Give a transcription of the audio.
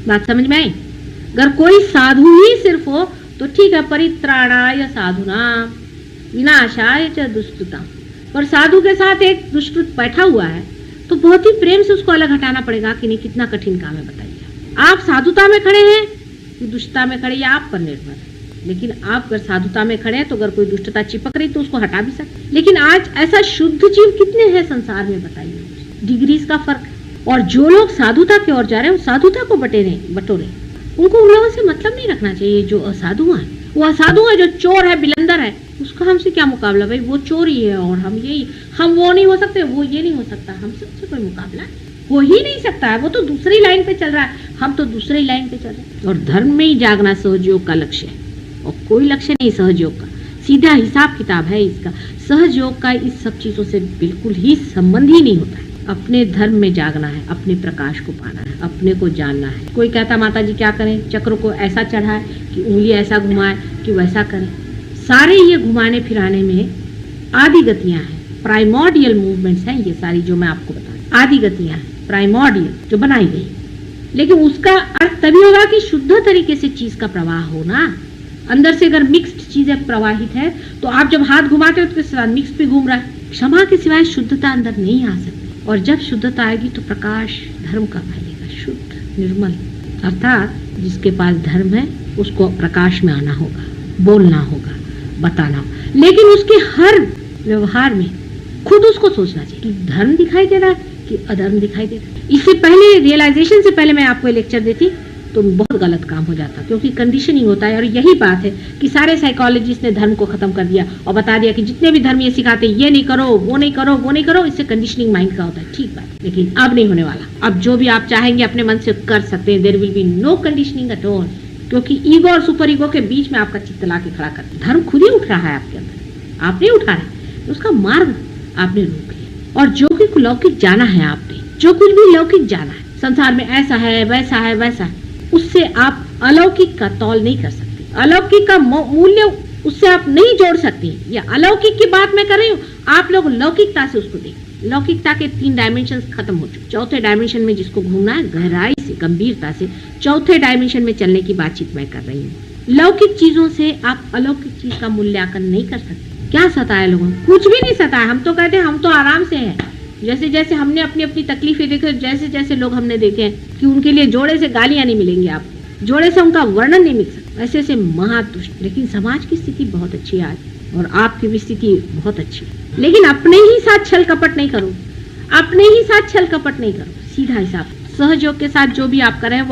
बात समझ में आई? अगर कोई साधु ही सिर्फ हो तो ठीक है, परित्राणाय साधुनाम विनाशाय च दुष्कृताम। और साधु के साथ एक दुष्कृत बैठा हुआ है तो बहुत ही प्रेम से उसको अलग हटाना पड़ेगा कि नहीं, कितना कठिन काम है बताइए। आप साधुता में खड़े हैं कि दुष्टता में खड़े, या आप पर निर्भर है। लेकिन आप अगर साधुता में खड़े हैं तो अगर कोई दुष्टता चिपक रही तो उसको हटा भी सकते। लेकिन आज ऐसा शुद्ध जीव कितने हैं संसार में बताइए? डिग्रीज का फर्क है। और जो लोग साधुता की ओर जा रहे हैं वो साधुता को बटोरे, उनको उन लोगों से मतलब नहीं रखना चाहिए जो असाधु है। वो असाधु है जो चोर है, बिलंदर है, उसका हमसे क्या मुकाबला भाई? वो चोर ही है और हम वो नहीं हो सकते, वो ये नहीं हो सकता, हम सबसे कोई मुकाबला हो ही नहीं सकता है। वो तो दूसरी लाइन पे चल रहा है, हम तो दूसरी लाइन पे चल रहे हैं। और धर्म में ही जागना सहयोग का लक्ष्य है और कोई लक्ष्य नहीं सहयोग का, सीधा हिसाब किताब है इसका। सहयोग का इस सब चीजों से बिल्कुल ही संबंध ही नहीं होता है। अपने धर्म में जागना है, अपने प्रकाश को पाना है, अपने को जानना है। कोई कहता माता जी क्या करें, चक्र को ऐसा चढ़ाए कि उंगली ऐसा घुमाए कि वैसा करें। सारे ये घुमाने फिराने में आदि गतियां हैं, प्राइमोर्डियल मूवमेंट्स हैं ये सारी जो मैं आपको बता रही। आदि गतियां हैं प्राइमोर्डियल जो बनाई गई, लेकिन उसका अर्थ तभी होगा कि शुद्ध तरीके से चीज का प्रवाह होना। अंदर से अगर मिक्स्ड चीजें प्रवाहित है तो आप जब हाथ घुमाते हो तो उसके साथ मिक्स भी घूम रहा है। क्षमा के सिवाय शुद्धता अंदर नहीं आ सकती। और जब शुद्धता आएगी तो प्रकाश धर्म का फैलेगा, शुद्ध निर्मल। अर्थात जिसके पास धर्म है उसको प्रकाश में आना होगा, बोलना होगा, बताना होगा। लेकिन उसके हर व्यवहार में खुद उसको सोचना चाहिए कि धर्म दिखाई दे रहा है कि अधर्म दिखाई दे रहा है। इससे पहले, रियलाइजेशन से पहले मैं आपको लेक्चर देती तो बहुत गलत काम हो जाता, क्योंकि कंडीशनिंग होता है। और यही बात है कि सारे साइकोलॉजिस्ट ने धर्म को खत्म कर दिया और बता दिया कि जितने भी धर्म ये सिखाते ये नहीं करो, वो नहीं करो, वो नहीं करो, इससे कंडीशनिंग माइंड का होता है। ठीक बात, लेकिन अब नहीं होने वाला। अब जो भी आप चाहेंगे अपने मन से कर सकते हैं। There will be no conditioning at all, क्योंकि ईगो और सुपर ईगो के बीच में आपका चित्त ला के खड़ा कर। धर्म खुद ही उठ रहा है आपके अंदर, आप नहीं उठा रहे, उसका मार्ग आपने रोक लिया। और जो कुछ लौकिक जाना है आपने, जो कुछ भी लौकिक जाना है संसार में, ऐसा है वैसा है वैसा है, उससे आप अलौकिक का तौल नहीं कर सकते। अलौकिक का मूल्य उससे आप नहीं जोड़ सकते। या अलौकिक की बात मैं कर रही हूँ, आप लोग लौकिकता से उसको देखें। लौकिकता के 3 डायमेंशन खत्म हो चुके। चौथे डायमेंशन में जिसको घूमना है गहराई से, गंभीरता से, चौथे डायमेंशन में चलने की बातचीत मैं कर रही हूँ। लौकिक चीजों से आप अलौकिक चीज का मूल्यांकन नहीं कर सकते। क्या सताया लोगों को? कुछ भी नहीं सताया। हम तो कहते हैं हम तो आराम से हैं। जैसे जैसे हमने अपनी अपनी तकलीफें देखी, जैसे जैसे लोग हमने देखे कि उनके लिए जोड़े से गालियां नहीं मिलेंगी, आपको जोड़े से उनका वर्णन नहीं मिल सकता, ऐसे ऐसे महादुष्ट। लेकिन समाज की स्थिति बहुत अच्छी है आज, और आपकी भी स्थिति बहुत अच्छी है। लेकिन अपने ही साथ छल कपट नहीं करो, अपने ही साथ छल कपट नहीं करो, सीधा हिसाब सहयोग के साथ जो भी आप कर रहे हैं